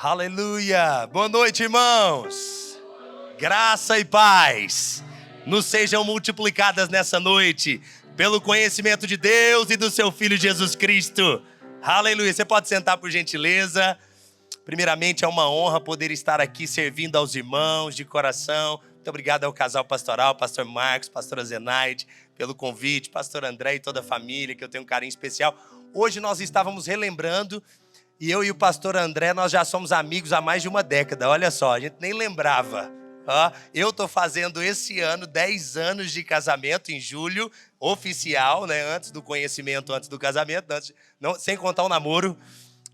Aleluia! Boa noite, irmãos! Graça e paz nos sejam multiplicadas nessa noite pelo conhecimento de Deus e do seu Filho Jesus Cristo. Aleluia! Você pode sentar por gentileza. Primeiramente, é uma honra poder estar aqui servindo aos irmãos de coração. Muito obrigado ao casal pastoral, pastor Marcos, pastora Zenaide, pelo convite, pastor André e toda a família, que eu tenho um carinho especial. Hoje nós estávamos relembrando, e eu e o pastor André, nós já somos amigos há mais de uma década. Olha só, a gente nem lembrava. Eu estou fazendo esse ano 10 anos de casamento, em julho, oficial, né? Antes do conhecimento, antes do casamento, sem contar o namoro.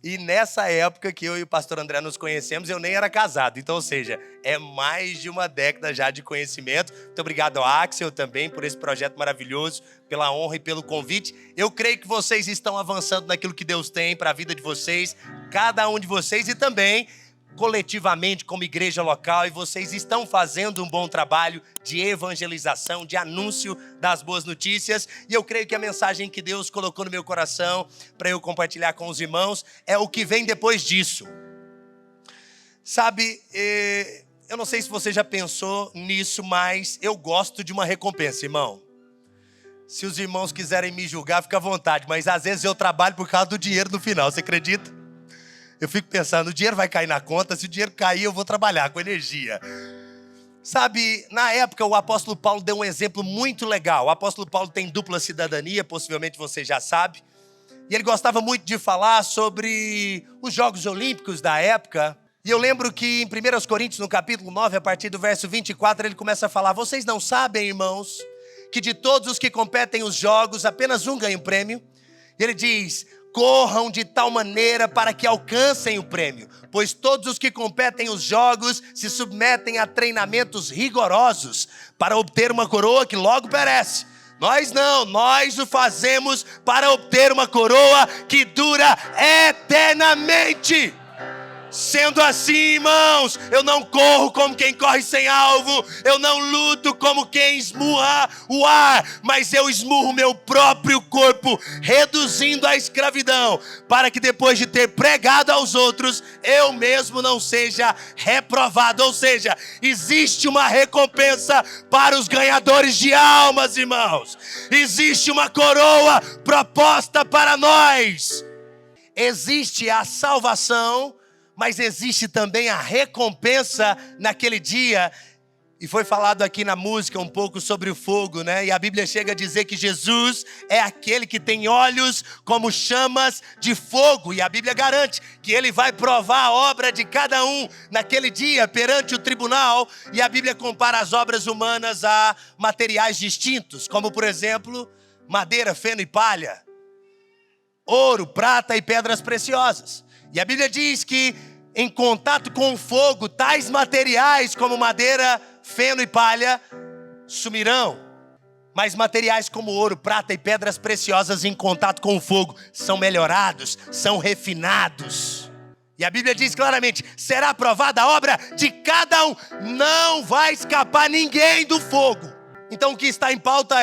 E nessa época que eu e o pastor André nos conhecemos, eu nem era casado. Então, ou seja, é mais de uma década já de conhecimento. Muito obrigado ao Axel também por esse projeto maravilhoso, pela honra e pelo convite. Eu creio que vocês estão avançando naquilo que Deus tem para a vida de vocês, cada um de vocês, e também coletivamente como igreja local, e vocês estão fazendo um bom trabalho de evangelização, de anúncio das boas notícias, e eu creio que a mensagem que Deus colocou no meu coração para eu compartilhar com os irmãos é o que vem depois disso. Sabe, eu não sei se você já pensou nisso, mas eu gosto de uma recompensa, irmão. Se os irmãos quiserem me julgar, fica à vontade, mas às vezes eu trabalho por causa do dinheiro no final, você acredita? Eu fico pensando, o dinheiro vai cair na conta, se o dinheiro cair eu vou trabalhar com energia. Sabe, na época o apóstolo Paulo deu um exemplo muito legal. O apóstolo Paulo tem dupla cidadania, possivelmente você já sabe. E ele gostava muito de falar sobre os Jogos Olímpicos da época. E eu lembro que em 1 Coríntios, no capítulo 9, a partir do verso 24, ele começa a falar: vocês não sabem, irmãos, que de todos os que competem os jogos, apenas um ganha o prêmio? E ele diz: corram de tal maneira para que alcancem o prêmio, pois todos os que competem os jogos se submetem a treinamentos rigorosos para obter uma coroa que logo perece. Nós não, nós o fazemos para obter uma coroa que dura eternamente. Sendo assim, irmãos, eu não corro como quem corre sem alvo, eu não luto como quem esmurra o ar, mas eu esmurro meu próprio corpo, reduzindo a escravidão, para que depois de ter pregado aos outros, eu mesmo não seja reprovado. Ou seja, existe uma recompensa para os ganhadores de almas, irmãos. Existe uma coroa proposta para nós. Existe a salvação, mas existe também a recompensa naquele dia. E foi falado aqui na música um pouco sobre o fogo, né? E a Bíblia chega a dizer que Jesus é aquele que tem olhos como chamas de fogo. E a Bíblia garante que ele vai provar a obra de cada um naquele dia perante o tribunal. E a Bíblia compara as obras humanas a materiais distintos, como por exemplo, madeira, feno e palha, ouro, prata e pedras preciosas. E a Bíblia diz que em contato com o fogo, tais materiais como madeira, feno e palha sumirão. Mas materiais como ouro, prata e pedras preciosas em contato com o fogo são melhorados, são refinados. E a Bíblia diz claramente: será aprovada a obra de cada um. Não vai escapar ninguém do fogo. Então o que está em pauta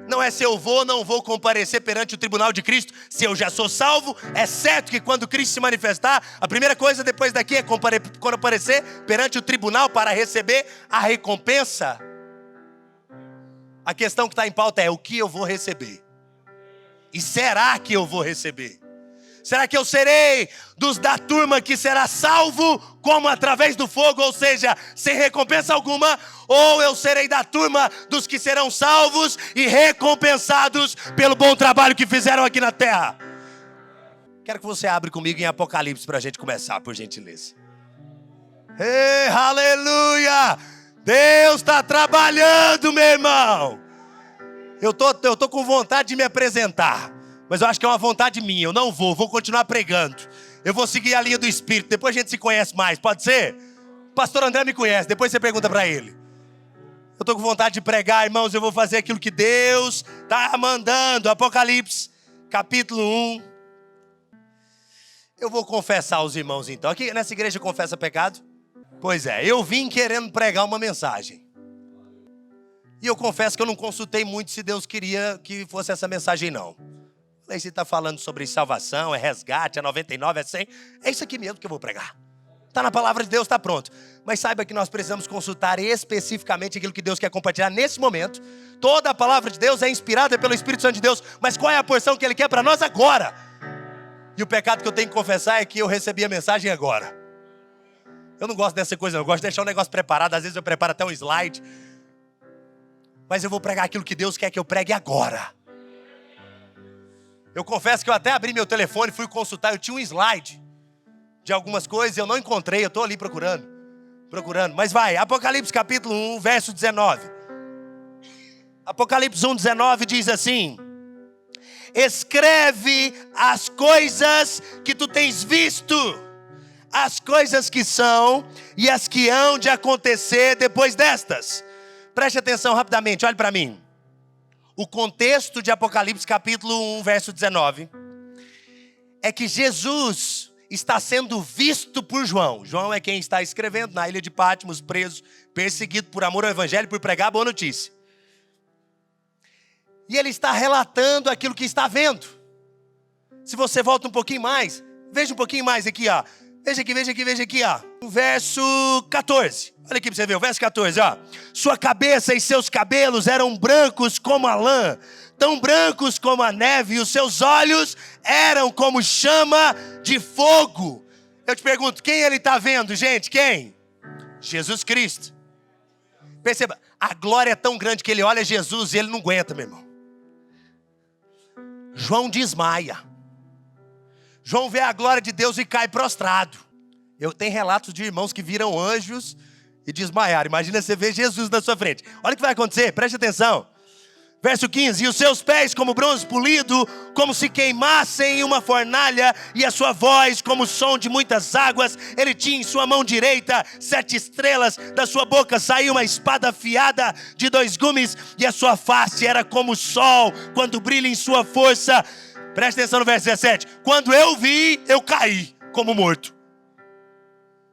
não é se eu vou ou não vou comparecer perante o tribunal de Cristo. Se eu já sou salvo, é certo que quando Cristo se manifestar, a primeira coisa depois daqui é comparecer perante o tribunal para receber a recompensa. A questão que está em pauta é: o que eu vou receber? E será que eu vou receber? Será que eu serei dos da turma que será salvo como através do fogo, ou seja, sem recompensa alguma? Ou eu serei da turma dos que serão salvos e recompensados pelo bom trabalho que fizeram aqui na terra? Quero que você abra comigo em Apocalipse para a gente começar, por gentileza. Ei, aleluia! Deus está trabalhando, meu irmão. Eu tô com vontade de me apresentar, mas eu acho que é uma vontade minha. Eu não vou continuar pregando. Eu vou seguir a linha do Espírito. Depois a gente se conhece mais, pode ser? O pastor André me conhece, depois você pergunta para ele. Eu estou com vontade de pregar, irmãos. Eu vou fazer aquilo que Deus está mandando. Apocalipse, capítulo 1. Eu vou confessar aos irmãos então. Aqui nessa igreja confessa pecado? Pois é, eu vim querendo pregar uma mensagem. E eu confesso que eu não consultei muito se Deus queria que fosse essa mensagem, não. Falei, se está falando sobre salvação, é resgate, é 99, é 100. É isso aqui mesmo que eu vou pregar. Está na palavra de Deus, está pronto. Mas saiba que nós precisamos consultar especificamente aquilo que Deus quer compartilhar nesse momento. Toda a palavra de Deus é inspirada pelo Espírito Santo de Deus. Mas qual é a porção que Ele quer para nós agora? E o pecado que eu tenho que confessar é que eu recebi a mensagem agora. Eu não gosto dessa coisa, não. Eu gosto de deixar o negócio preparado. Às vezes eu preparo até um slide. Mas eu vou pregar aquilo que Deus quer que eu pregue agora. Eu confesso que eu até abri meu telefone, fui consultar. Eu tinha um slide de algumas coisas, eu não encontrei. Eu estou ali procurando. Mas vai, Apocalipse capítulo 1, verso 19. Apocalipse 1, 19 diz assim: escreve as coisas que tu tens visto, as coisas que são e as que hão de acontecer depois destas. Preste atenção rapidamente, olhe para mim. O contexto de Apocalipse capítulo 1, verso 19, é que Jesus está sendo visto por João. João é quem está escrevendo na ilha de Patmos, preso, perseguido por amor ao evangelho, por pregar a boa notícia. E ele está relatando aquilo que está vendo. Se você volta um pouquinho mais, veja um pouquinho mais aqui, ó. Veja aqui, ó. O verso 14. Olha aqui para você ver, o verso 14, ó. Sua cabeça e seus cabelos eram brancos como a lã, tão brancos como a neve, e os seus olhos eram como chama de fogo. Eu te pergunto, quem ele está vendo, gente? Quem? Jesus Cristo. Perceba, a glória é tão grande que ele olha Jesus e ele não aguenta, meu irmão. João desmaia. João vê a glória de Deus e cai prostrado. Eu tenho relatos de irmãos que viram anjos e desmaiaram. Imagina você ver Jesus na sua frente. Olha o que vai acontecer, preste atenção. Verso 15, e os seus pés como bronze polido, como se queimassem em uma fornalha, e a sua voz como o som de muitas águas. Ele tinha em sua mão direita 7 estrelas, da sua boca saiu uma espada afiada de 2 gumes, e a sua face era como o sol, quando brilha em sua força. Preste atenção no verso 17, quando eu vi, eu caí como morto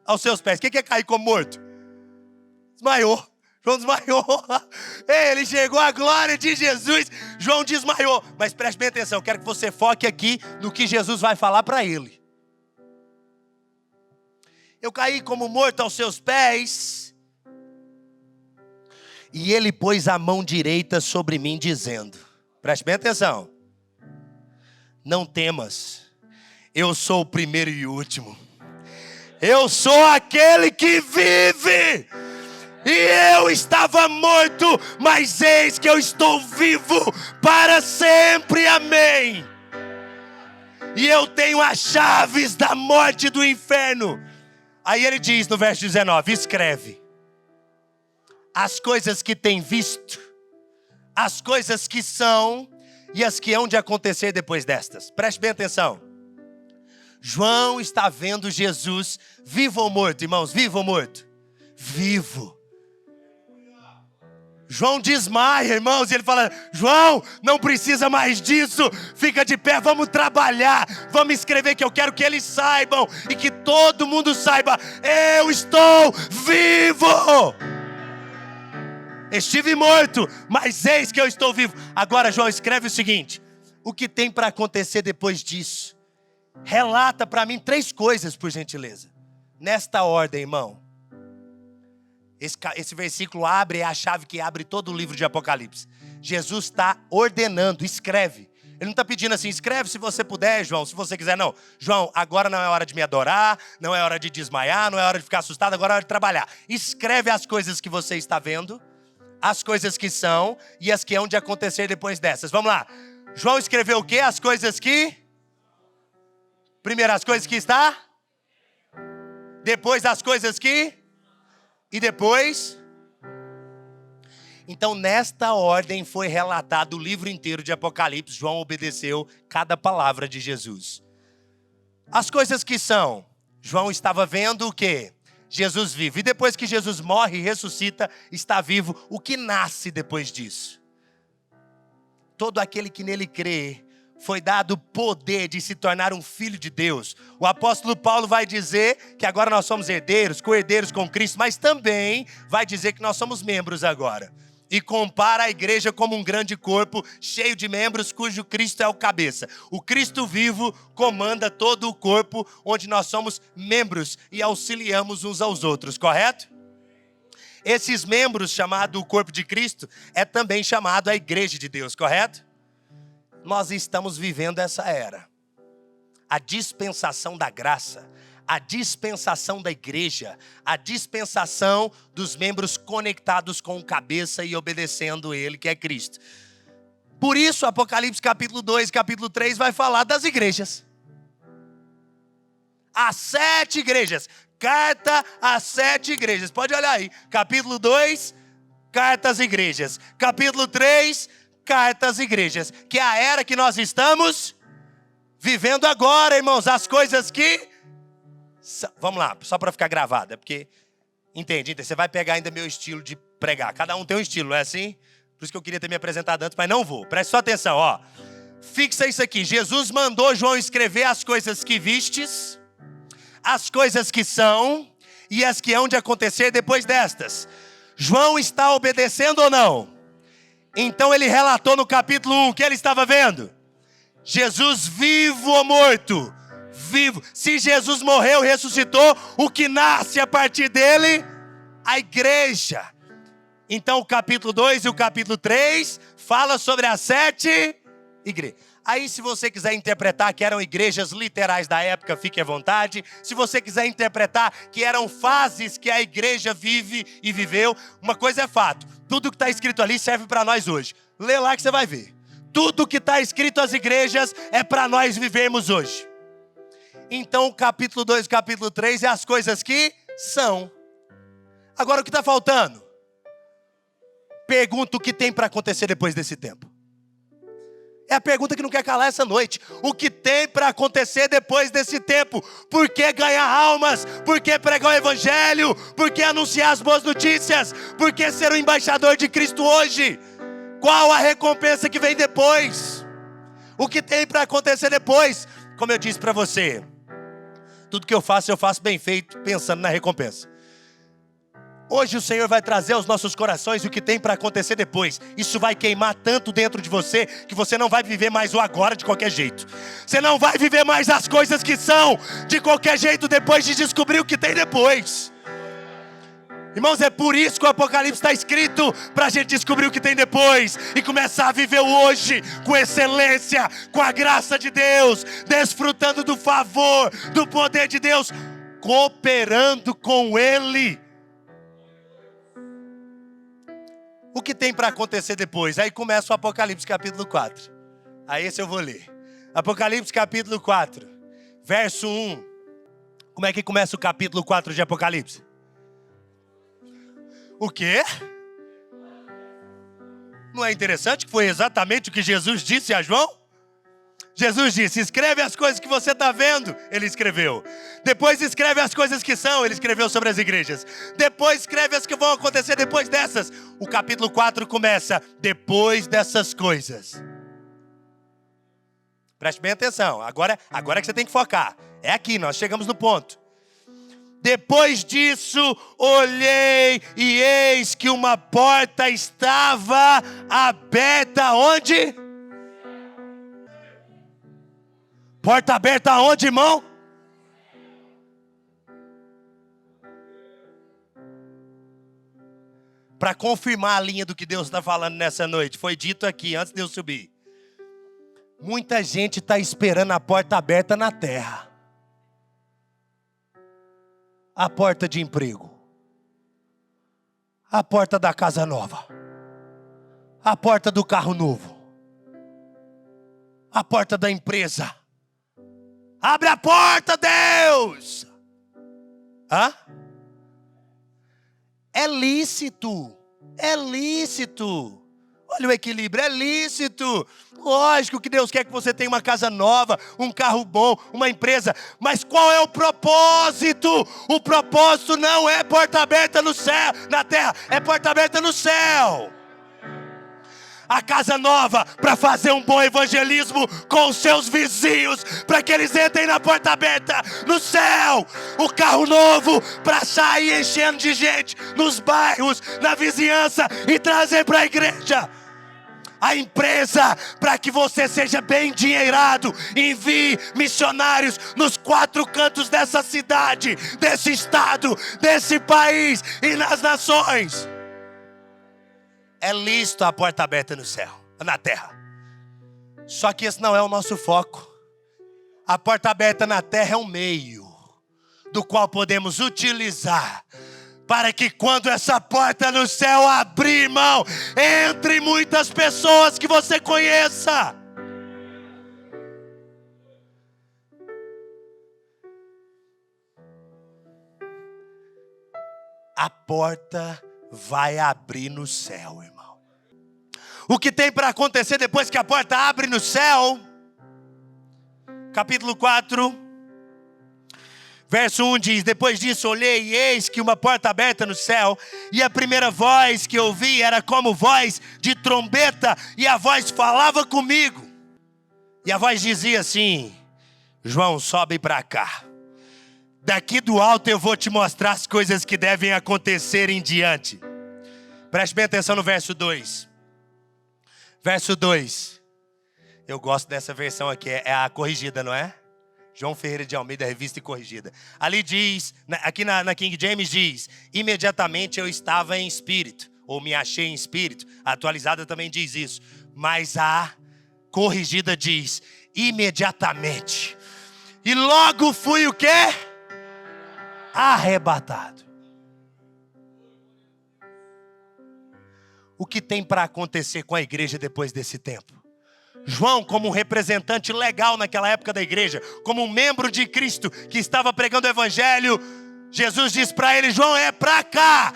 aos seus pés. O que é cair como morto? Desmaiou. João desmaiou. Ele chegou à glória de Jesus. João desmaiou. Mas preste bem atenção. Quero que você foque aqui no que Jesus vai falar para ele. Eu caí como morto aos seus pés. E ele pôs a mão direita sobre mim, dizendo: preste bem atenção. Não temas. Eu sou o primeiro e o último. Eu sou aquele que vive. E eu estava morto, mas eis que eu estou vivo para sempre, amém. E eu tenho as chaves da morte e do inferno. Aí ele diz no verso 19, escreve as coisas que tem visto, as coisas que são e as que hão de acontecer depois destas. Preste bem atenção. João está vendo Jesus vivo ou morto, irmãos, vivo ou morto? Vivo. João desmaia, irmãos, e ele fala: João, não precisa mais disso, fica de pé, vamos trabalhar, vamos escrever, que eu quero que eles saibam, e que todo mundo saiba, eu estou vivo. Estive morto, mas eis que eu estou vivo. Agora, João, escreve o seguinte: o que tem para acontecer depois disso? Relata para mim 3 coisas, por gentileza. Nesta ordem, irmão. Esse versículo abre, é a chave que abre todo o livro de Apocalipse. Jesus está ordenando, escreve. Ele não está pedindo assim, escreve se você puder, João, se você quiser. Não, João, agora não é hora de me adorar, não é hora de desmaiar, não é hora de ficar assustado, agora é hora de trabalhar. Escreve as coisas que você está vendo, as coisas que são e as que hão de acontecer depois dessas. Vamos lá. João escreveu o quê? As coisas que... Primeiro as coisas que está. Depois as coisas que... E depois... Então, nesta ordem foi relatado o livro inteiro de Apocalipse. João obedeceu cada palavra de Jesus. As coisas que são, João estava vendo o quê? Jesus vivo. E depois que Jesus morre e ressuscita, está vivo. O que nasce depois disso? Todo aquele que nele crê, foi dado o poder de se tornar um filho de Deus. O apóstolo Paulo vai dizer que agora nós somos herdeiros, co-herdeiros com Cristo, mas também vai dizer que nós somos membros agora. e compara a igreja como um grande corpo cheio de membros cujo Cristo é o cabeça. O Cristo vivo comanda todo o corpo, onde nós somos membros e auxiliamos uns aos outros, correto? Esses membros, chamado o corpo de Cristo, é também chamado a igreja de Deus, correto? Nós estamos vivendo essa era. A dispensação da graça, a dispensação da igreja, a dispensação dos membros conectados com o cabeça e obedecendo ele, que é Cristo. Por isso, Apocalipse capítulo 2, capítulo 3 vai falar das igrejas. As 7 igrejas. Carta às 7 igrejas. Pode olhar aí. Capítulo 2, carta às igrejas. Capítulo 3, carta às igrejas. Que é a era que nós estamos vivendo agora, irmãos. As coisas que... Vamos lá, só para ficar gravado. É porque, entende? Você vai pegar ainda meu estilo de pregar. Cada um tem um estilo, não é assim? Por isso que eu queria ter me apresentado antes, mas não vou. Preste só atenção, ó. Fixa isso aqui. Jesus mandou João escrever as coisas que vistes, as coisas que são e as que hão de acontecer depois destas. João está obedecendo ou não? Então ele relatou no capítulo 1 o que ele estava vendo. Jesus vivo ou morto? Vivo. Se Jesus morreu e ressuscitou, o que nasce a partir dele? A igreja. Então o capítulo 2 e o capítulo 3 fala sobre as 7 igrejas. Aí, se você quiser interpretar que eram igrejas literais da época, fique à vontade. Se você quiser interpretar que eram fases que a igreja vive e viveu, uma coisa é fato. Tudo que está escrito ali serve para nós hoje. Lê lá que você vai ver. Tudo que está escrito às igrejas é para nós vivermos hoje. Então, o capítulo 2 e o capítulo 3 é as coisas que são. Agora, o que está faltando? Pergunta o que tem para acontecer depois desse tempo. É a pergunta que não quer calar essa noite. O que tem para acontecer depois desse tempo? Por que ganhar almas? Por que pregar o evangelho? Por que anunciar as boas notícias? Por que ser o embaixador de Cristo hoje? Qual a recompensa que vem depois? O que tem para acontecer depois? Como eu disse para você, tudo que eu faço bem feito, pensando na recompensa. Hoje o Senhor vai trazer aos nossos corações o que tem para acontecer depois. Isso vai queimar tanto dentro de você que você não vai viver mais o agora de qualquer jeito. Você não vai viver mais as coisas que são de qualquer jeito depois de descobrir o que tem depois. Irmãos, é por isso que o Apocalipse está escrito, para a gente descobrir o que tem depois e começar a viver o hoje com excelência, com a graça de Deus, desfrutando do favor, do poder de Deus, cooperando com Ele. O que tem para acontecer depois? Aí começa o Apocalipse capítulo 4. Aí esse eu vou ler. Apocalipse capítulo 4, verso 1. Como é que começa o capítulo 4 de Apocalipse? O quê? Não é interessante que foi exatamente o que Jesus disse a João? Jesus disse, escreve as coisas que você está vendo. Ele escreveu. Depois escreve as coisas que são. Ele escreveu sobre as igrejas. Depois escreve as que vão acontecer depois dessas. O capítulo 4 começa, depois dessas coisas. Preste bem atenção. Agora é que você tem que focar. É aqui, nós chegamos no ponto. Depois disso, olhei e eis que uma porta estava aberta. Onde? Porta aberta aonde, irmão? Para confirmar a linha do que Deus está falando nessa noite, foi dito aqui, antes de eu subir. Muita gente está esperando a porta aberta na terra. A porta de emprego. A porta da casa nova. A porta do carro novo. A porta da empresa. Abre a porta, Deus! Hã? É lícito. É lícito. Olha o equilíbrio, é lícito. Lógico que Deus quer que você tenha uma casa nova, um carro bom, uma empresa. Mas qual é o propósito? O propósito não é porta aberta no céu, na terra, é porta aberta no céu. a casa nova para fazer um bom evangelismo com os seus vizinhos, para que eles entrem na porta aberta no céu. O carro novo para sair enchendo de gente nos bairros, na vizinhança e trazer para a igreja. A empresa, para que você seja bem endinheirado, envie missionários nos 4 cantos dessa cidade, desse estado, desse país e nas nações. É lícito a porta aberta no céu, na terra. Só que esse não é o nosso foco. A porta aberta na terra é um meio do qual podemos utilizar para que quando essa porta no céu abrir, irmão, entre muitas pessoas que você conheça. A porta vai abrir no céu, irmão. O que tem para acontecer depois que a porta abre no céu? Capítulo 4. Verso 1 diz: depois disso olhei e eis que uma porta aberta no céu, e a primeira voz que ouvi era como voz de trombeta, e a voz falava comigo. E a voz dizia assim: João, sobe para cá. Daqui do alto eu vou te mostrar as coisas que devem acontecer em diante. Preste bem atenção no verso 2. Verso 2. Eu gosto dessa versão aqui, é a corrigida, não é? João Ferreira de Almeida, revista e corrigida. Ali diz, aqui na King James diz: imediatamente eu estava em espírito, ou me achei em espírito. A atualizada também diz isso. Mas a corrigida diz: imediatamente. E logo fui o quê? Arrebatado. O que tem para acontecer com a igreja depois desse tempo? João, como um representante legal naquela época da igreja, como um membro de Cristo que estava pregando o evangelho, Jesus diz para ele: João, é para cá.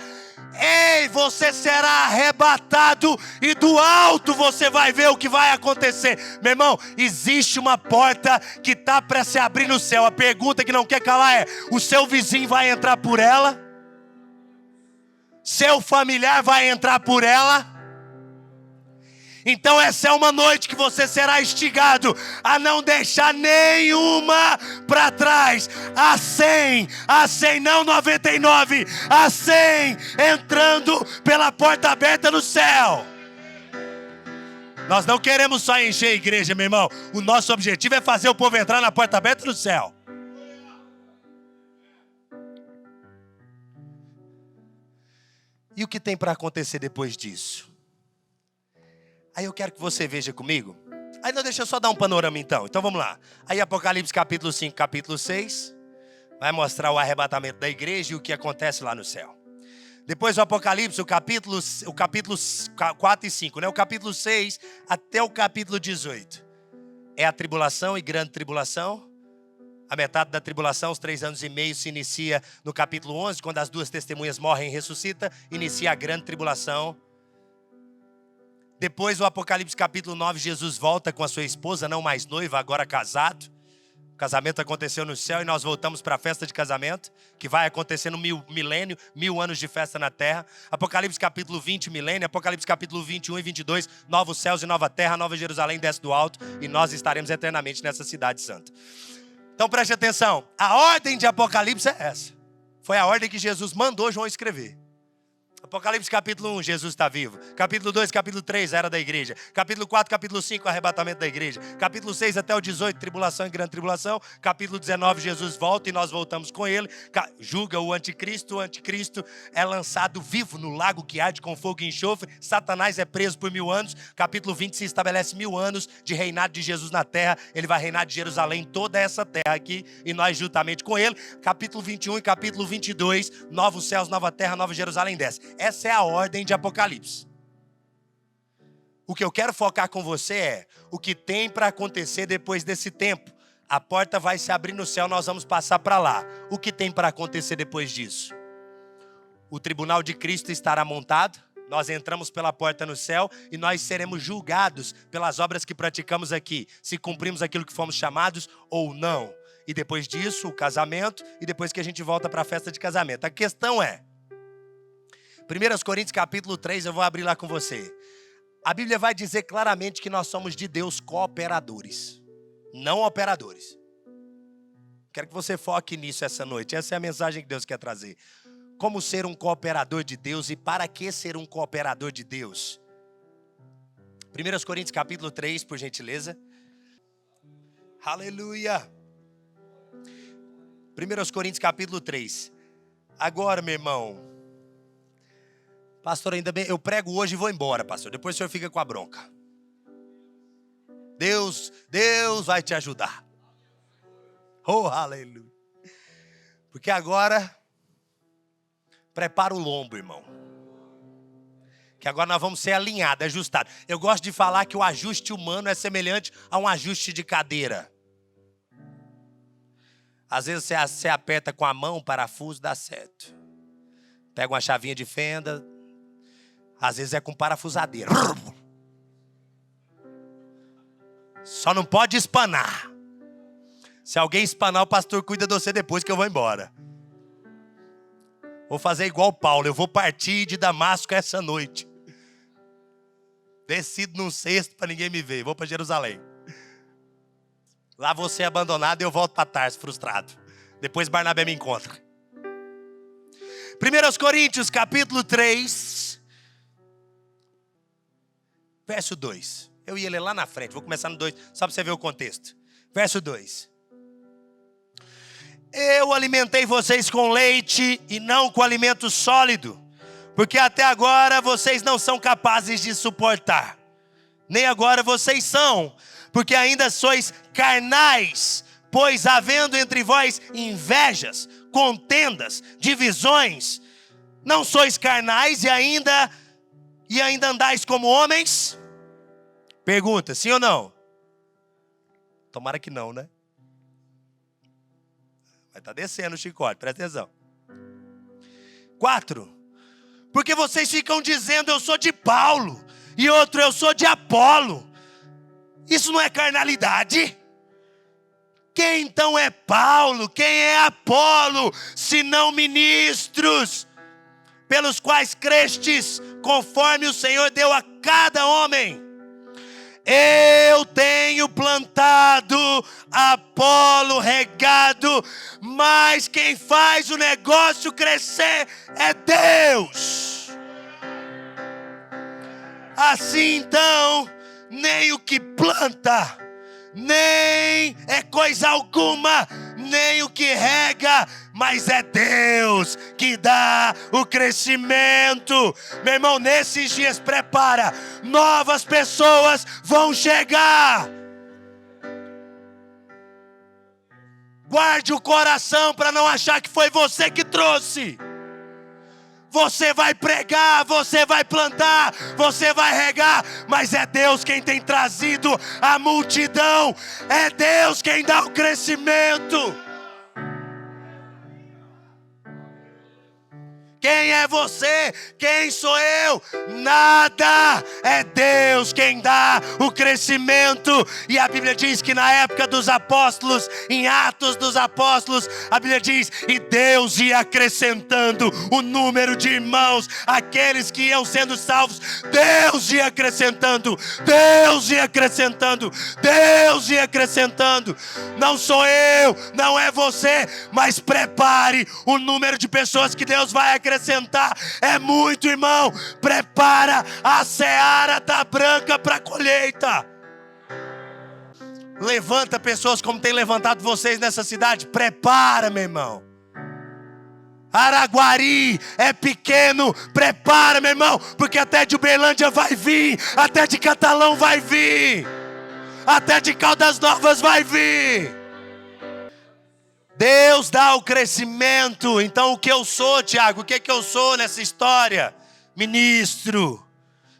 Ei, você será arrebatado e do alto você vai ver o que vai acontecer. Meu irmão, existe uma porta que está para se abrir no céu. A pergunta que não quer calar é: o seu vizinho vai entrar por ela? Seu familiar vai entrar por ela? Então essa é uma noite que você será instigado a não deixar nenhuma para trás. A 100, não 99, a 100 entrando pela porta aberta no céu. Nós não queremos só encher a igreja, meu irmão. O nosso objetivo é fazer o povo entrar na porta aberta no céu. E o que tem para acontecer depois disso? Aí eu quero que você veja comigo. Aí não, deixa eu só dar um panorama então. Então vamos lá. Aí Apocalipse capítulo 5, capítulo 6. Vai mostrar o arrebatamento da igreja e o que acontece lá no céu. Depois o Apocalipse, o capítulo 4 e 5. Né? O capítulo 6 até o capítulo 18. É a tribulação e grande tribulação. A metade da tribulação, os 3 anos e meio, se inicia no capítulo 11. Quando as 2 testemunhas morrem e ressuscitam, inicia a grande tribulação. Depois o Apocalipse capítulo 9, Jesus volta com a sua esposa, não mais noiva, agora casado. O casamento aconteceu no céu e nós voltamos para a festa de casamento, que vai acontecer no milênio, 1000 anos de festa na terra. Apocalipse capítulo 20, milênio. Apocalipse capítulo 21 e 22, novos céus e nova terra, nova Jerusalém desce do alto e nós estaremos eternamente nessa cidade santa. Então preste atenção, a ordem de Apocalipse é essa. Foi a ordem que Jesus mandou João escrever. Apocalipse capítulo 1, Jesus está vivo. Capítulo 2, capítulo 3, era da igreja. Capítulo 4, capítulo 5, arrebatamento da igreja. Capítulo 6 até o 18, tribulação e grande tribulação. Capítulo 19, Jesus volta e nós voltamos com ele. Julga o anticristo é lançado vivo no lago que arde com fogo e enxofre. Satanás é preso por 1000 anos. Capítulo 20 se estabelece 1000 anos de reinado de Jesus na terra. Ele vai reinar de Jerusalém, toda essa terra aqui, e nós juntamente com ele. Capítulo 21 e capítulo 22, novos céus, nova terra, nova Jerusalém desce. Essa é a ordem de Apocalipse. O que eu quero focar com você é o que tem para acontecer depois desse tempo. A porta vai se abrir no céu, nós vamos passar para lá. O que tem para acontecer depois disso? O tribunal de Cristo estará montado. Nós entramos pela porta no céu e nós seremos julgados pelas obras que praticamos aqui. Se cumprimos aquilo que fomos chamados ou não. E depois disso, o casamento. E depois que a gente volta para a festa de casamento. A questão é... 1 Coríntios capítulo 3, eu vou abrir lá com você. A Bíblia vai dizer claramente que nós somos de Deus cooperadores, não operadores. Quero que você foque nisso essa noite. Essa é a mensagem que Deus quer trazer. Como ser um cooperador de Deus e para que ser um cooperador de Deus? 1 Coríntios capítulo 3, por gentileza. Aleluia. 1 Coríntios capítulo 3. Agora, meu irmão. Pastor, ainda bem, eu prego hoje e vou embora, pastor. Depois o senhor fica com a bronca. Deus vai te ajudar. Oh, aleluia. Porque agora, prepara o lombo, irmão. Que agora nós vamos ser alinhados, ajustados. Eu gosto de falar que o ajuste humano é semelhante a um ajuste de cadeira. Às vezes você aperta com a mão, o parafuso dá certo. Pega uma chavinha de fenda. Às vezes é com parafusadeira. Só não pode espanar. Se alguém espanar, o pastor cuida de você depois que eu vou embora. Vou fazer igual Paulo. Eu vou partir de Damasco essa noite. Descido num cesto para ninguém me ver. Vou para Jerusalém. Lá vou ser abandonado e eu volto para Tarso frustrado. Depois Barnabé me encontra. 1 Coríntios capítulo 3. Verso 2. Eu ia ler lá na frente. Vou começar no 2. Só para você ver o contexto. Verso 2. Eu alimentei vocês com leite e não com alimento sólido, porque até agora vocês não são capazes de suportar. Nem agora vocês são, porque ainda sois carnais, pois havendo entre vós invejas, contendas, divisões, não sois carnais e ainda andais como homens? Pergunta, sim ou não? Tomara que não, né? Vai estar descendo o chicote, presta atenção. 4. Porque vocês ficam dizendo eu sou de Paulo e outro eu sou de Apolo. Isso não é carnalidade? Quem então é Paulo? Quem é Apolo? Senão ministros, pelos quais crestes, conforme o Senhor deu a cada homem. Eu tenho plantado, Apolo regado, mas quem faz o negócio crescer é Deus. Assim então, nem o que planta, nem é coisa alguma, nem o que rega, mas é Deus que dá o crescimento. Meu irmão, nesses dias prepara, novas pessoas vão chegar. Guarde o coração para não achar que foi você que trouxe. Você vai pregar, você vai plantar, você vai regar, mas é Deus quem tem trazido a multidão. É Deus quem dá o crescimento. Quem é você? Quem sou eu? Nada. É Deus quem dá o crescimento. E a Bíblia diz que na época dos apóstolos, em Atos dos Apóstolos, a Bíblia diz, e Deus ia acrescentando o número de irmãos, aqueles que iam sendo salvos. Deus ia acrescentando, Deus ia acrescentando, Deus ia acrescentando. Não sou eu, não é você, mas prepare o número de pessoas que Deus vai acrescentar. É muito, irmão. Prepara, a seara tá branca para a colheita. Levanta pessoas como tem levantado vocês nessa cidade. Prepara, meu irmão. Araguari é pequeno. Prepara, meu irmão, porque até de Uberlândia vai vir, até de Catalão vai vir, até de Caldas Novas vai vir. Deus dá o crescimento. Então o que eu sou, Tiago? O que eu sou nessa história? Ministro.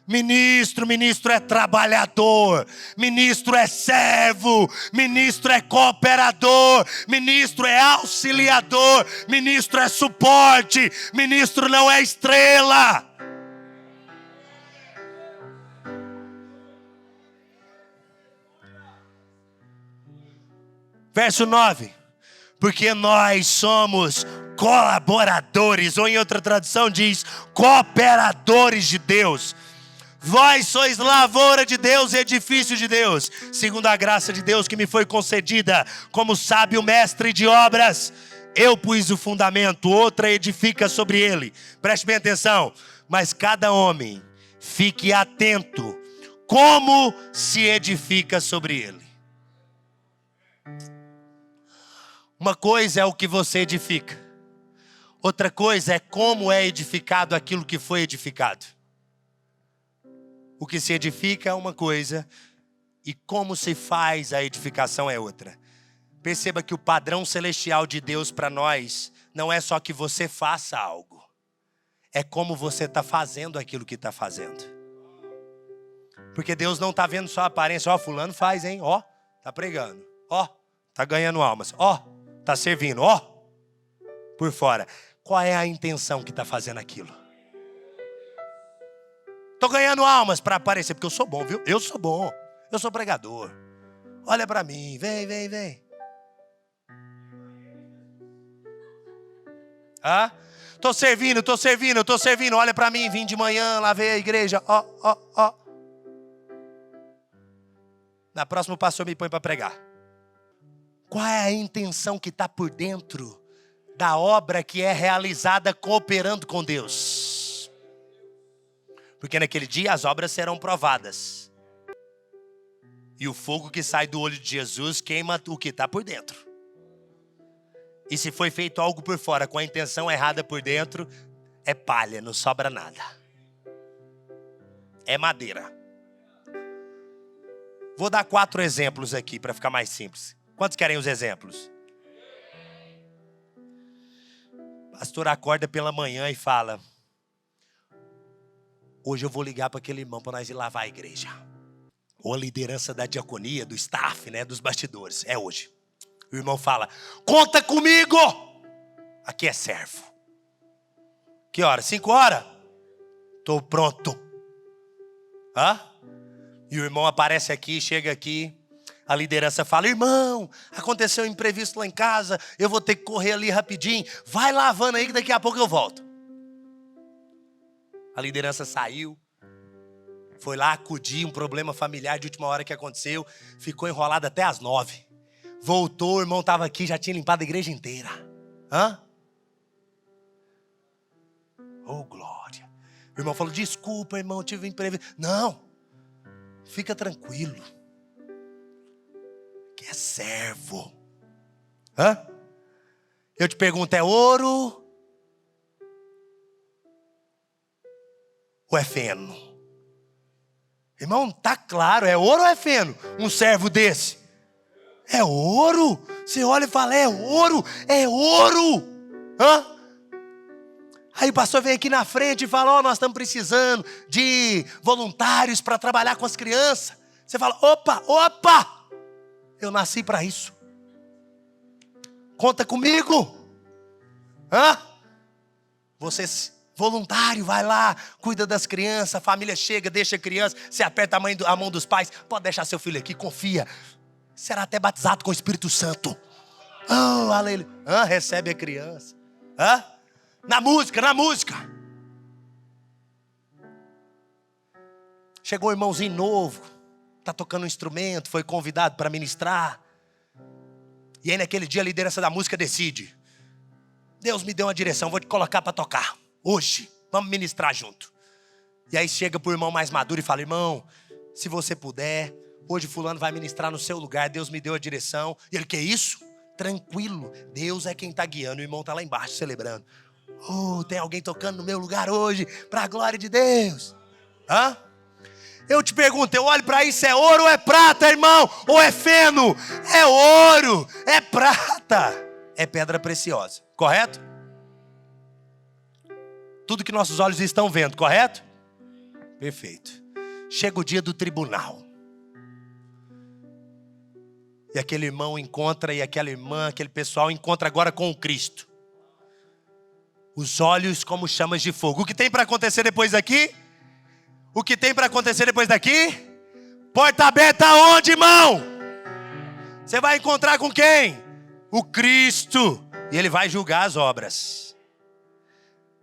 Ministro é trabalhador. Ministro é servo. Ministro é cooperador. Ministro é auxiliador. Ministro é suporte. Ministro não é estrela. Verso 9. Porque nós somos colaboradores, ou em outra tradução diz, cooperadores de Deus. Vós sois lavoura de Deus e edifício de Deus, segundo a graça de Deus que me foi concedida, como sábio mestre de obras. Eu pus o fundamento, outra edifica sobre ele. Preste bem atenção. Mas cada homem fique atento como se edifica sobre ele. Uma coisa é o que você edifica. Outra coisa é como é edificado aquilo que foi edificado. O que se edifica é uma coisa e como se faz a edificação é outra. Perceba que o padrão celestial de Deus para nós não é só que você faça algo. É como você está fazendo aquilo que está fazendo. Porque Deus não está vendo só a aparência. Ó, fulano faz, hein? Ó, tá pregando. Ó, tá ganhando almas. Ó, tá servindo. Ó, por fora. Qual é a intenção que está fazendo aquilo? Tô ganhando almas para aparecer, porque eu sou bom, viu? Eu sou bom. Eu sou pregador. Olha para mim. Vem, vem, vem. Ah? Tô servindo. Olha para mim. Vim de manhã, lavei a igreja. Ó, ó, ó. Na próxima o pastor me põe para pregar. Qual é a intenção que está por dentro da obra que é realizada cooperando com Deus? Porque naquele dia as obras serão provadas. E o fogo que sai do olho de Jesus queima o que está por dentro. E se foi feito algo por fora com a intenção errada por dentro, é palha, não sobra nada. É madeira. Vou dar 4 exemplos aqui para ficar mais simples. Quantos querem os exemplos? O pastor acorda pela manhã e fala: hoje eu vou ligar para aquele irmão para nós ir lavar a igreja. Ou a liderança da diaconia, do staff, né, dos bastidores. É hoje. O irmão fala: conta comigo. Aqui é servo. Que hora? 5 horas? Estou pronto. Hã? E o irmão aparece aqui, chega aqui. A liderança fala: irmão, aconteceu um imprevisto lá em casa. Eu vou ter que correr ali rapidinho. Vai lavando aí que daqui a pouco eu volto. A liderança saiu. Foi lá acudir um problema familiar de última hora que aconteceu. Ficou enrolado até às 9. Voltou, o irmão estava aqui, já tinha limpado a igreja inteira. Hã? Oh, glória. O irmão falou: desculpa, irmão, tive um imprevisto. Não, fica tranquilo. Que é servo. Hã? Eu te pergunto, é ouro ou é feno? Irmão, tá claro, é ouro ou é feno? Um servo desse. É ouro. Você olha e fala: é ouro, é ouro. Hã? Aí o pastor vem aqui na frente e fala: ó, nós estamos precisando de voluntários para trabalhar com as crianças. Você fala: opa, eu nasci para isso. Conta comigo. Hã? Você voluntário, vai lá, cuida das crianças, a família chega, deixa a criança, você aperta a mão dos pais, pode deixar seu filho aqui, confia. Será até batizado com o Espírito Santo. Oh, aleluia. Recebe a criança. Na música. Chegou um irmãozinho novo, está tocando um instrumento, foi convidado para ministrar. E aí naquele dia a liderança da música decide: Deus me deu uma direção, vou te colocar para tocar. Hoje, vamos ministrar junto. E aí chega para o irmão mais maduro e fala: irmão, se você puder, hoje fulano vai ministrar no seu lugar, Deus me deu a direção. E ele: que isso? Tranquilo, Deus é quem está guiando. O irmão está lá embaixo celebrando. Oh, tem alguém tocando no meu lugar hoje, para a glória de Deus. Hã? Eu te pergunto, eu olho para isso, é ouro ou é prata, irmão? Ou é feno? É ouro, é prata, é pedra preciosa, correto? Tudo que nossos olhos estão vendo, correto? Perfeito. Chega o dia do tribunal. E aquele irmão encontra, e aquela irmã, aquele pessoal encontra agora com o Cristo. Os olhos como chamas de fogo. O que tem para acontecer depois daqui? O que tem para acontecer depois daqui? Porta aberta aonde, irmão? Você vai encontrar com quem? O Cristo. E ele vai julgar as obras.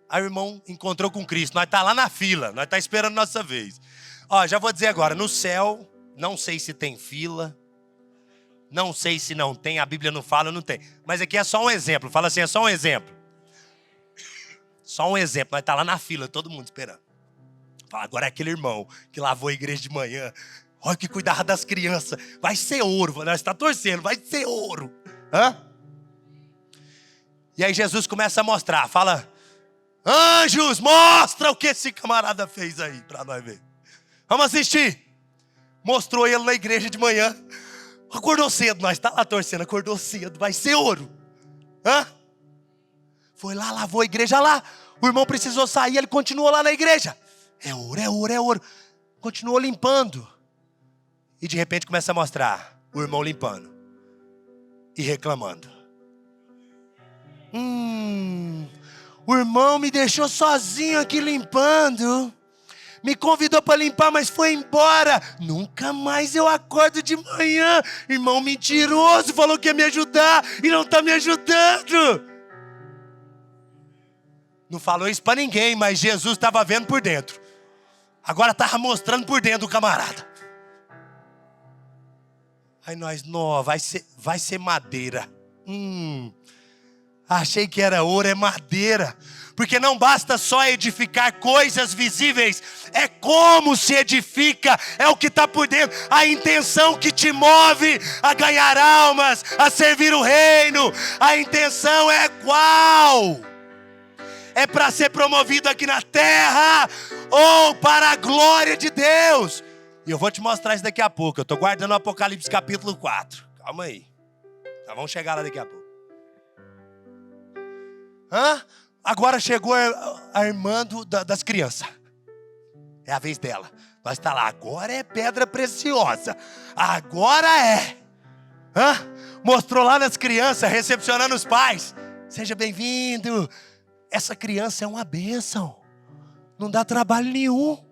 Aí o irmão encontrou com Cristo. Nós está lá na fila. Nós está esperando nossa vez. Ó, já vou dizer agora, no céu, não sei se tem fila, não sei se não tem, a Bíblia não fala, não tem. Mas aqui é só um exemplo, fala assim, é só um exemplo. Só um exemplo, nós tá lá na fila, todo mundo esperando. Fala, agora é aquele irmão que lavou a igreja de manhã, olha que cuidava das crianças, vai ser ouro, nós está torcendo, vai ser ouro. Hã? E aí Jesus começa a mostrar, fala, anjos, mostra o que esse camarada fez aí para nós ver. Vamos assistir. Mostrou ele na igreja de manhã. Acordou cedo, nós tá lá torcendo, acordou cedo, vai ser ouro. Hã? Foi lá, lavou a igreja lá. O irmão precisou sair, ele continuou lá na igreja. É ouro, é ouro, é ouro. Continuou limpando. E de repente começa a mostrar o irmão limpando e reclamando. O irmão me deixou sozinho aqui limpando. Me convidou para limpar, mas foi embora. Nunca mais eu acordo de manhã. Irmão mentiroso, falou que ia me ajudar e não está me ajudando. Não falou isso para ninguém, mas Jesus estava vendo por dentro. Agora estava mostrando por dentro do camarada. Aí nós, não, vai ser madeira. Achei que era ouro, é madeira. Porque não basta só edificar coisas visíveis, é como se edifica, é o que está por dentro, a intenção que te move a ganhar almas, a servir o reino. A intenção é qual? É para ser promovido aqui na terra ou para a glória de Deus? E eu vou te mostrar isso daqui a pouco. Eu estou guardando o Apocalipse capítulo 4. Calma aí. Tá, vamos chegar lá daqui a pouco. Agora chegou a irmã das crianças. É a vez dela. Nós está lá. Agora é pedra preciosa. Agora é. Mostrou lá nas crianças, recepcionando os pais. Seja bem-vindo. Essa criança é uma bênção. Não dá trabalho nenhum.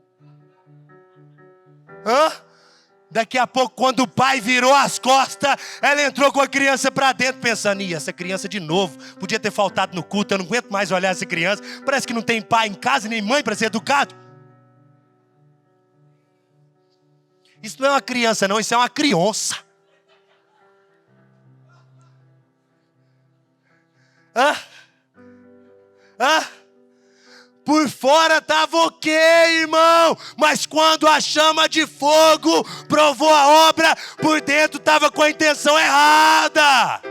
Daqui a pouco, quando o pai virou as costas, ela entrou com a criança para dentro, pensando, essa criança de novo, podia ter faltado no culto, eu não aguento mais olhar essa criança, parece que não tem pai em casa, nem mãe para ser educado. Isso não é uma criança não, isso é uma criança. Por fora estava ok, irmão, mas quando a chama de fogo provou a obra, por dentro estava com a intenção errada.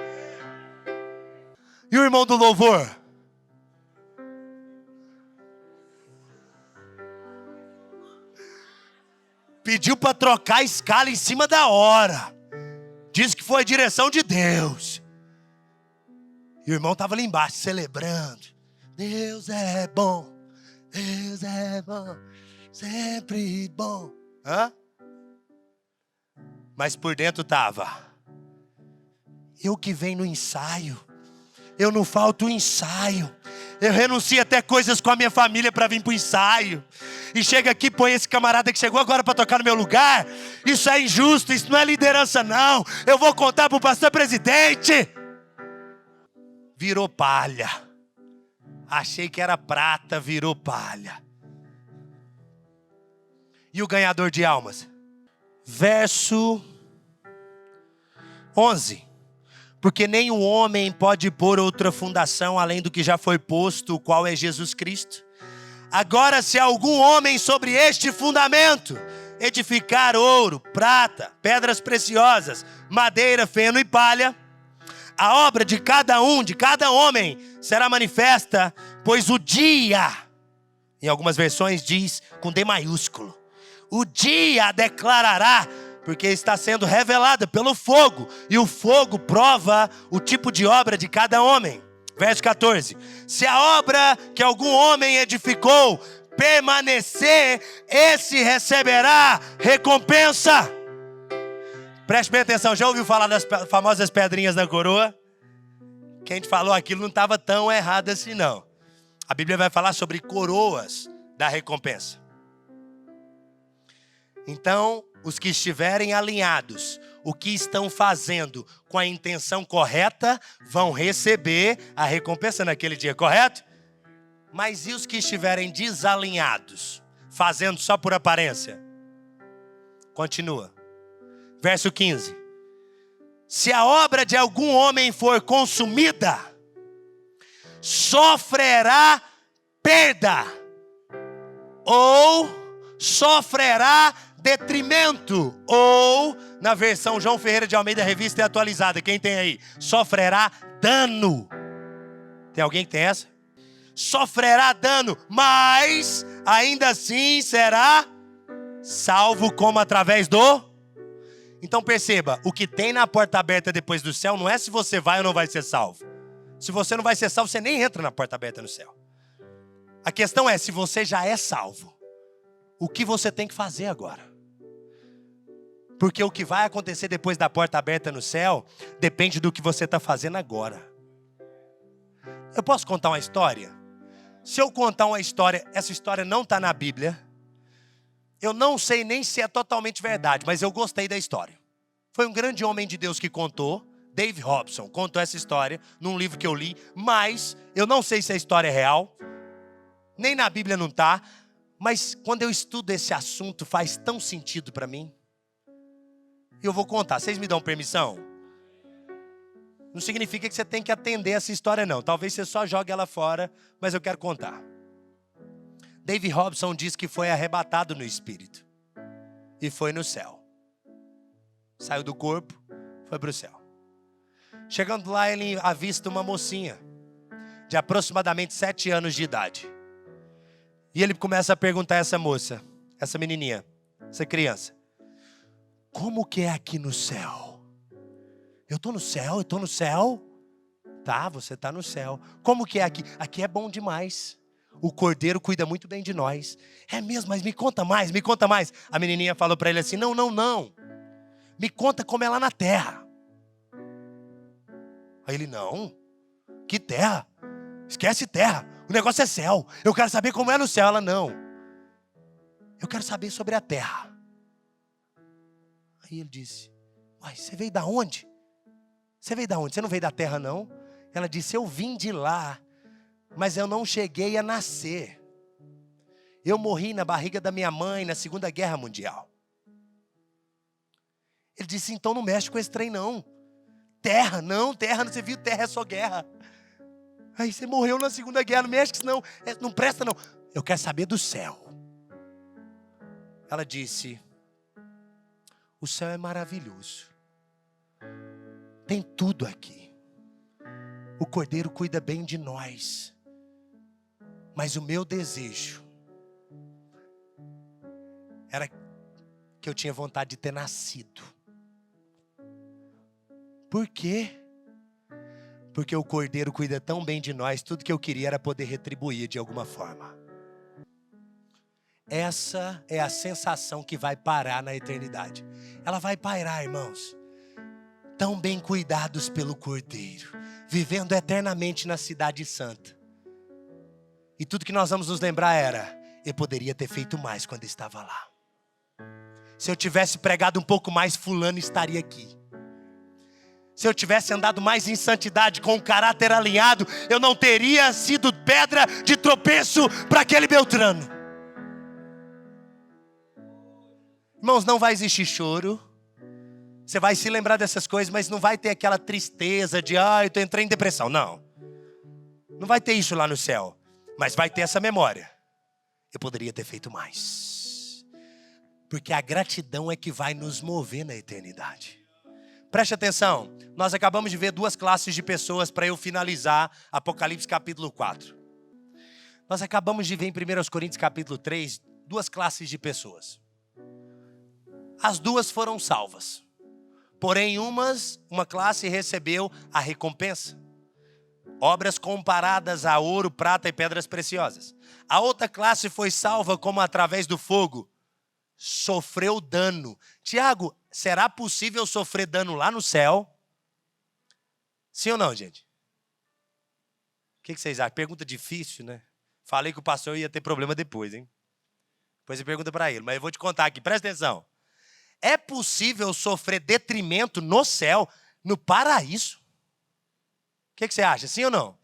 E o irmão do louvor? Pediu para trocar a escala em cima da hora. Diz que foi a direção de Deus. E o irmão estava ali embaixo celebrando. Deus é bom. Deus é bom, sempre bom. Mas por dentro estava. Eu que venho no ensaio. Eu não falto o ensaio. Eu renuncio até coisas com a minha família para vir para o ensaio. E chega aqui, põe esse camarada que chegou agora para tocar no meu lugar. Isso é injusto, isso não é liderança não. Eu vou contar para o pastor presidente. Virou palha. Achei que era prata, virou palha. E o ganhador de almas? Verso 11. Porque nenhum homem pode pôr outra fundação além do que já foi posto, o qual é Jesus Cristo. Agora, se algum homem sobre este fundamento edificar ouro, prata, pedras preciosas, madeira, feno e palha, a obra de cada homem, será manifesta, pois o dia, em algumas versões diz com D maiúsculo, o dia declarará, porque está sendo revelada pelo fogo, e o fogo prova o tipo de obra de cada homem. Verso 14, se a obra que algum homem edificou permanecer, esse receberá recompensa. Preste bem atenção, já ouviu falar das famosas pedrinhas da coroa? Quem te falou aquilo não estava tão errado assim não. A Bíblia vai falar sobre coroas da recompensa. Então, os que estiverem alinhados, o que estão fazendo com a intenção correta, vão receber a recompensa naquele dia, correto? Mas e os que estiverem desalinhados, fazendo só por aparência? Continua. Verso 15. Se a obra de algum homem for consumida, sofrerá perda, ou sofrerá detrimento, ou, na versão João Ferreira de Almeida, revista e atualizada, quem tem aí? Sofrerá dano. Tem alguém que tem essa? Sofrerá dano, mas ainda assim será salvo como através do... Então perceba, o que tem na porta aberta depois do céu não é se você vai ou não vai ser salvo. Se você não vai ser salvo, você nem entra na porta aberta no céu. A questão é, se você já é salvo, o que você tem que fazer agora? Porque o que vai acontecer depois da porta aberta no céu, depende do que você está fazendo agora. Eu posso contar uma história? Se eu contar uma história, essa história não está na Bíblia. Eu não sei nem se é totalmente verdade, mas eu gostei da história. Foi um grande homem de Deus que contou, Dave Robson, contou essa história num livro que eu li, mas eu não sei se a história é real, nem na Bíblia não está, mas quando eu estudo esse assunto faz tão sentido para mim. E eu vou contar, vocês me dão permissão? Não significa que você tem que atender essa história não, talvez você só jogue ela fora, mas eu quero contar. Dave Robson diz que foi arrebatado no espírito e foi no céu. Saiu do corpo, foi para o céu. Chegando lá, ele avista uma mocinha de aproximadamente 7 anos de idade. E ele começa a perguntar a essa moça, essa menininha, essa criança: como que é aqui no céu? Eu estou no céu, eu estou no céu. Tá, você está no céu. Como que é aqui? Aqui é bom demais. O Cordeiro cuida muito bem de nós. É mesmo, mas me conta mais, me conta mais. A menininha falou para ele assim: não. Me conta como é lá na terra. Aí ele: não, que terra? Esquece terra, o negócio é céu. Eu quero saber como é no céu. Ela: não, eu quero saber sobre a terra. Aí ele disse: uai, você veio da onde? Você veio da onde? Você não veio da terra não? Ela disse: eu vim de lá, mas eu não cheguei a nascer. Eu morri na barriga da minha mãe na Segunda Guerra Mundial. Ele disse: então não mexe com esse trem não. Terra, não, você viu, terra é só guerra. Aí você morreu na Segunda Guerra, não mexe com isso não. Não presta não. Eu quero saber do céu. Ela disse: o céu é maravilhoso. Tem tudo aqui. O Cordeiro cuida bem de nós. Mas o meu desejo era que eu tinha vontade de ter nascido. Por quê? Porque o Cordeiro cuida tão bem de nós, tudo que eu queria era poder retribuir de alguma forma. Essa é a sensação que vai parar na eternidade. Ela vai pairar, irmãos. Tão bem cuidados pelo Cordeiro, vivendo eternamente na cidade santa. E tudo que nós vamos nos lembrar era: eu poderia ter feito mais quando estava lá. Se eu tivesse pregado um pouco mais, fulano estaria aqui. Se eu tivesse andado mais em santidade, com o caráter alinhado, eu não teria sido pedra de tropeço para aquele Beltrano. Irmãos, não vai existir choro. Você vai se lembrar dessas coisas, mas não vai ter aquela tristeza de: eu entrei em depressão. Não. Não vai ter isso lá no céu. Mas vai ter essa memória: eu poderia ter feito mais. Porque a gratidão é que vai nos mover na eternidade. Preste atenção, nós acabamos de ver 2 classes de pessoas para eu finalizar Apocalipse capítulo 4. Nós acabamos de ver em 1 Coríntios capítulo 3, 2 classes de pessoas. As 2 foram salvas. Porém, uma classe recebeu a recompensa. Obras comparadas a ouro, prata e pedras preciosas. A outra classe foi salva como através do fogo. Sofreu dano. Tiago, será possível sofrer dano lá no céu? Sim ou não, gente? O que vocês acham? Pergunta difícil, né? Falei que o pastor ia ter problema depois, hein? Depois você pergunta para ele, mas eu vou te contar aqui, presta atenção. É possível sofrer detrimento no céu, no paraíso? O que você acha, sim ou não?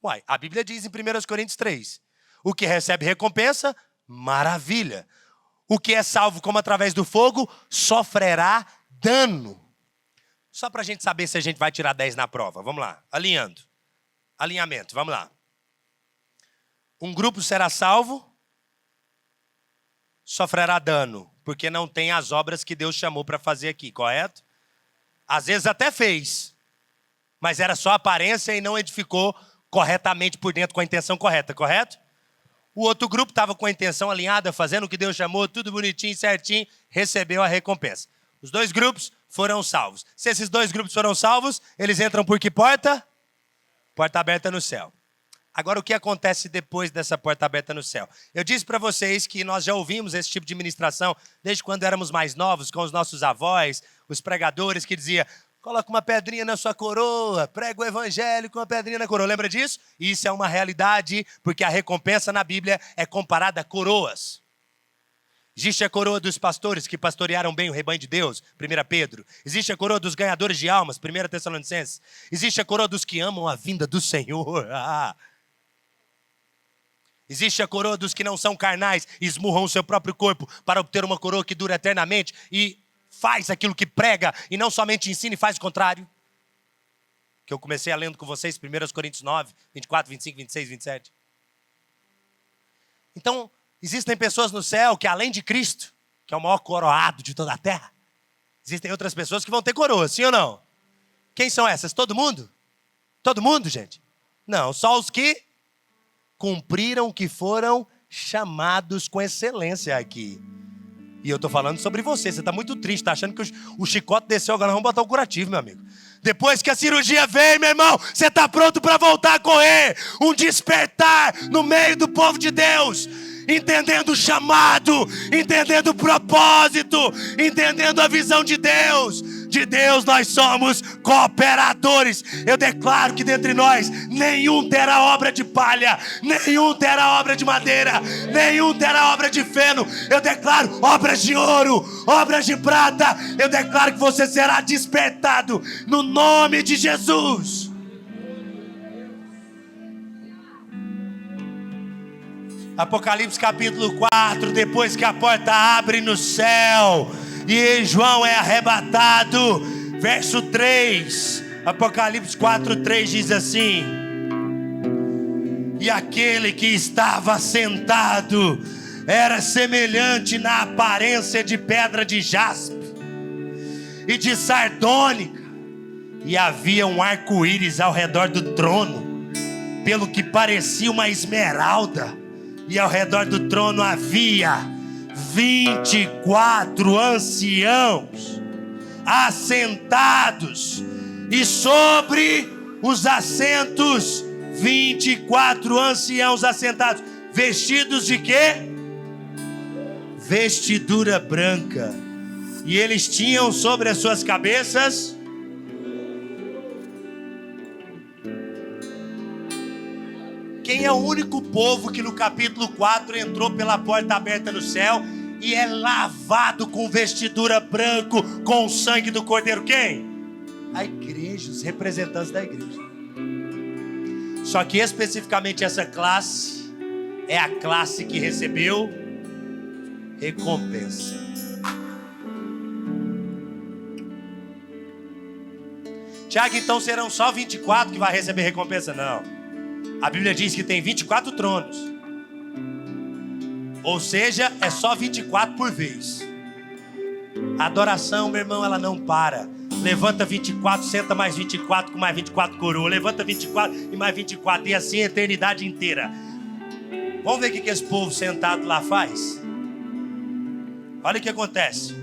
Uai, a Bíblia diz em 1 Coríntios 3, o que recebe recompensa, maravilha. o que é salvo como através do fogo sofrerá dano. Só para a gente saber se a gente vai tirar 10 na prova. Vamos lá, alinhando. Alinhamento, vamos lá. Um grupo será salvo, sofrerá dano, porque não tem as obras que Deus chamou para fazer aqui, correto? Às vezes até fez, mas era só aparência e não edificou corretamente por dentro com a intenção correta, correto? O outro grupo estava com a intenção alinhada, fazendo o que Deus chamou, tudo bonitinho, certinho, recebeu a recompensa. Os dois grupos foram salvos. Se esses dois grupos foram salvos, eles entram por que porta? Porta aberta no céu. Agora, o que acontece depois dessa porta aberta no céu? Eu disse para vocês que nós já ouvimos esse tipo de ministração desde quando éramos mais novos, com os nossos avós, os pregadores que diziam: coloca uma pedrinha na sua coroa, prega o evangelho com uma pedrinha na coroa. Lembra disso? Isso é uma realidade, porque a recompensa na Bíblia é comparada a coroas. Existe a coroa dos pastores que pastorearam bem o rebanho de Deus, 1 Pedro. Existe a coroa dos ganhadores de almas, 1 Tessalonicenses. Existe a coroa dos que amam a vinda do Senhor. Existe a coroa dos que não são carnais e esmurram o seu próprio corpo para obter uma coroa que dura eternamente e faz aquilo que prega e não somente ensina e faz o contrário. Que eu comecei a lendo com vocês, 1 Coríntios 9, 24, 25, 26, 27. Então, existem pessoas no céu que, além de Cristo, que é o maior coroado de toda a terra, existem outras pessoas que vão ter coroa, sim ou não? Quem são essas? Todo mundo? Todo mundo, gente? Não, só os que cumpriram o que foram chamados com excelência aqui. E eu estou falando sobre você. Você está muito triste, está achando que o chicote desceu, agora vamos botar o curativo, meu amigo. Depois que a cirurgia veio, meu irmão, você está pronto para voltar a correr. Um despertar no meio do povo de Deus. Entendendo o chamado, entendendo o propósito, entendendo a visão de Deus. De Deus nós somos cooperadores. Eu declaro que dentre nós nenhum terá obra de palha, nenhum terá obra de madeira, nenhum terá obra de feno. Eu declaro obras de ouro, obras de prata. Eu declaro que você será despertado no nome de Jesus. Apocalipse capítulo 4, depois que a porta abre no céu e João é arrebatado, verso 3, Apocalipse 4, 3 diz assim: e aquele que estava sentado era semelhante na aparência de pedra de jaspe e de sardônica, e havia um arco-íris ao redor do trono, pelo que parecia uma esmeralda. E ao redor do trono havia 24 anciãos assentados, e sobre os assentos 24 anciãos assentados, vestidos de quê? Vestidura branca. E eles tinham sobre as suas cabeças quem é o único povo que no capítulo 4 entrou pela porta aberta no céu e é lavado com vestidura branca, com o sangue do Cordeiro? Quem? A igreja, os representantes da igreja. Só que especificamente essa classe é a classe que recebeu recompensa. Tiago, então serão só 24 que vai receber recompensa? Não. A Bíblia diz que tem 24 tronos. Ou seja, é só 24 por vez. A adoração, meu irmão, ela não para. Levanta 24, senta mais 24 com mais 24 coroa. Levanta 24 e mais 24. E assim a eternidade inteira. Vamos ver o que esse povo sentado lá faz? Olha o que acontece.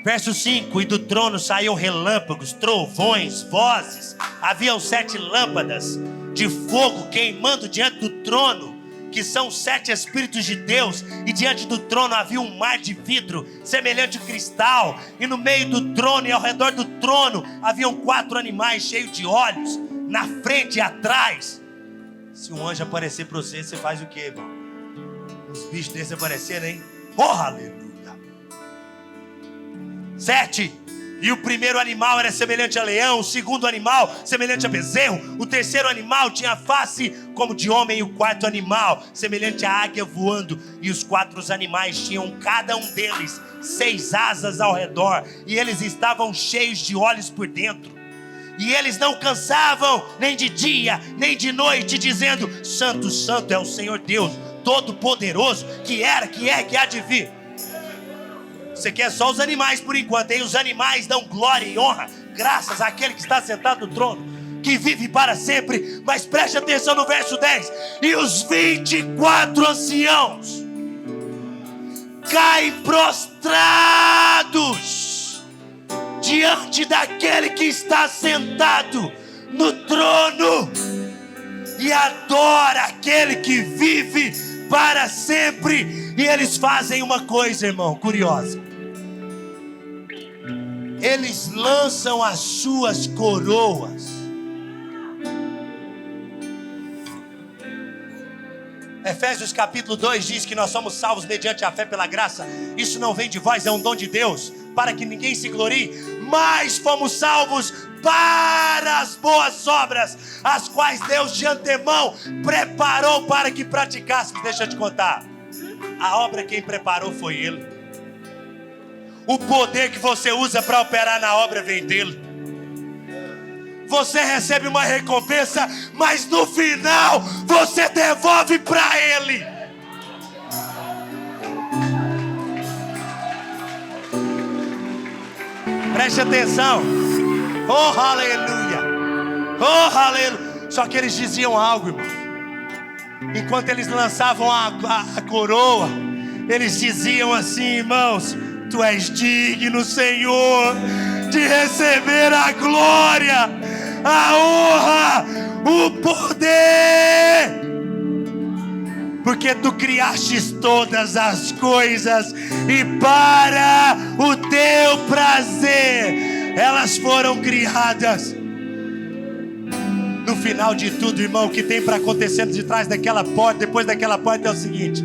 Verso 5, e do trono saíam relâmpagos, trovões, vozes. Haviam 7 lâmpadas de fogo queimando diante do trono, que são 7 Espíritos de Deus. E diante do trono havia um mar de vidro, semelhante a cristal. E no meio do trono e ao redor do trono haviam 4 animais cheios de olhos, na frente e atrás. Se um anjo aparecer para você, você faz o quê, irmão? Os bichos desses aparecerem, hein? Oh, aleluia! 7, E o primeiro animal era semelhante a leão, o segundo animal semelhante a bezerro, o terceiro animal tinha a face como de homem, e o quarto animal semelhante a águia voando. E os 4 animais tinham cada um deles 6 asas ao redor, e eles estavam cheios de olhos por dentro. E eles não cansavam nem de dia nem de noite, dizendo: Santo, Santo é o Senhor Deus Todo-Poderoso, que era, que é, que há de vir. Você quer só os animais por enquanto, hein? Os animais dão glória e honra, graças àquele que está sentado no trono, que vive para sempre. Mas preste atenção no verso 10. E os 24 anciãos caem prostrados diante daquele que está sentado no trono e adora aquele que vive para sempre. E eles fazem uma coisa, irmão, curiosa. Eles lançam as suas coroas. Efésios capítulo 2 diz que nós somos salvos mediante a fé pela graça. Isso não vem de vós, é um dom de Deus, para que ninguém se glorie. Mas fomos salvos para as boas obras, as quais Deus de antemão preparou para que praticássemos. Deixa eu te contar, a obra quem preparou foi Ele. O poder que você usa para operar na obra vem dele. Você recebe uma recompensa, mas no final você devolve para Ele. Preste atenção. Oh, aleluia. Oh, aleluia. Só que eles diziam algo, irmão. Enquanto eles lançavam a coroa, eles diziam assim: irmãos, Tu és digno, Senhor, de receber a glória, a honra, o poder, porque Tu criastes todas as coisas e para o Teu prazer elas foram criadas. No final de tudo, irmão, o que tem para acontecer de trás daquela porta, depois daquela porta, é o seguinte: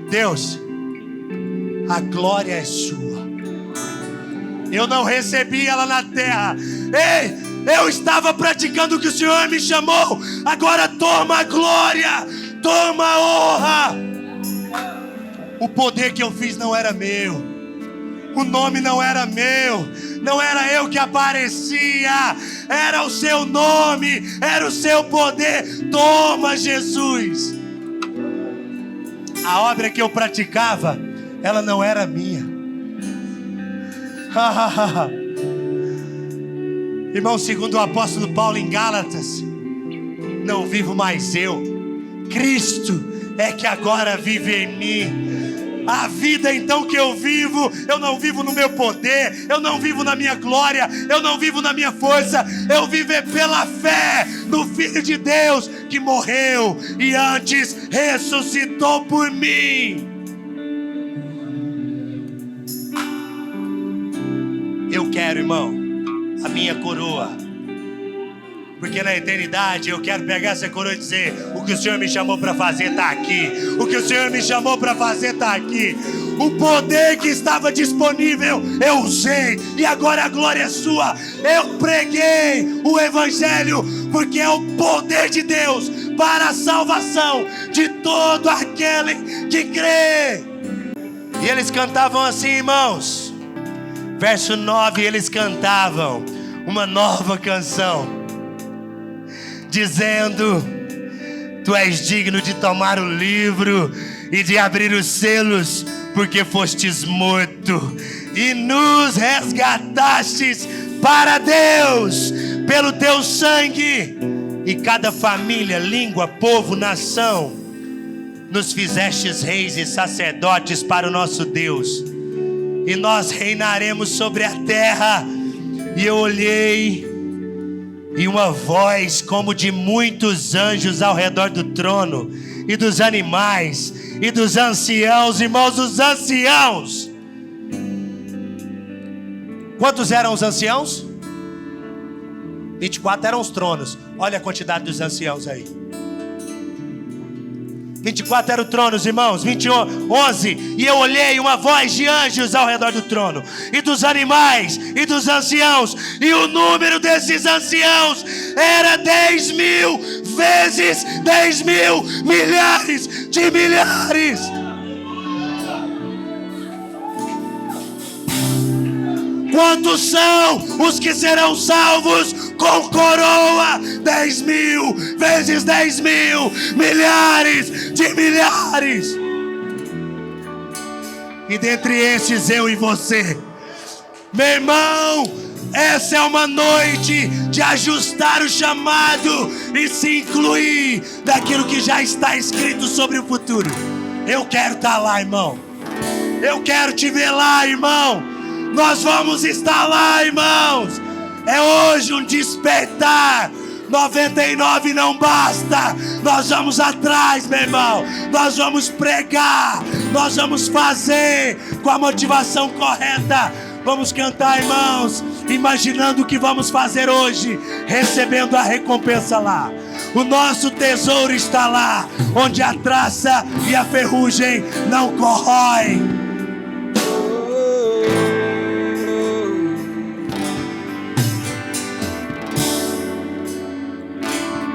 Deus, a glória é Sua. Eu não recebi ela na terra. Ei, eu estava praticando o que o Senhor me chamou. Agora toma a glória, toma a honra. O poder que eu fiz não era meu, o nome não era meu, não era eu que aparecia, era o Seu nome, era o Seu poder. Toma, Jesus. A obra que eu praticava, ela não era minha. Irmão, segundo o apóstolo Paulo em Gálatas, não vivo mais eu, Cristo é que agora vive em mim. A vida então que eu não vivo no meu poder, eu não vivo na minha glória, eu não vivo na minha força, eu vivo pela fé no Filho de Deus que morreu e antes ressuscitou por mim. Eu quero, irmão, a minha coroa, porque na eternidade eu quero pegar essa coroa e dizer: o que o Senhor me chamou para fazer está aqui, o que o Senhor me chamou para fazer está aqui. O poder que estava disponível eu usei, e agora a glória é Sua. Eu preguei o Evangelho, porque é o poder de Deus para a salvação de todo aquele que crê. E eles cantavam assim, irmãos. Verso 9, eles cantavam uma nova canção, dizendo: Tu és digno de tomar o livro e de abrir os selos, porque fostes morto e nos resgatastes para Deus pelo Teu sangue. E cada família, língua, povo, nação, nos fizestes reis e sacerdotes para o nosso Deus. E nós reinaremos sobre a terra. E eu olhei, e uma voz como de muitos anjos ao redor do trono, e dos animais, e dos anciãos. Irmãos, os anciãos. Quantos eram os anciãos? 24 eram os tronos. Olha a quantidade dos anciãos aí. 24 era o trono, os irmãos. 11. E eu olhei uma voz de anjos ao redor do trono, e dos animais, e dos anciãos. E o número desses anciãos era 10.000 vezes 10.000 milhares de milhares. Quantos são os que serão salvos com coroa? 10.000 vezes 10.000 milhares de milhares. E dentre esses eu e você. Meu irmão, essa é uma noite de ajustar o chamado e se incluir daquilo que já está escrito sobre o futuro. Eu quero estar lá, irmão. Eu quero te ver lá, irmão. Nós vamos estar lá, irmãos. É hoje um despertar. 99 não basta. Nós vamos atrás, meu irmão. Nós vamos pregar. Nós vamos fazer com a motivação correta. Vamos cantar, irmãos, imaginando o que vamos fazer hoje, recebendo a recompensa lá. O nosso tesouro está lá, onde a traça e a ferrugem não corroem.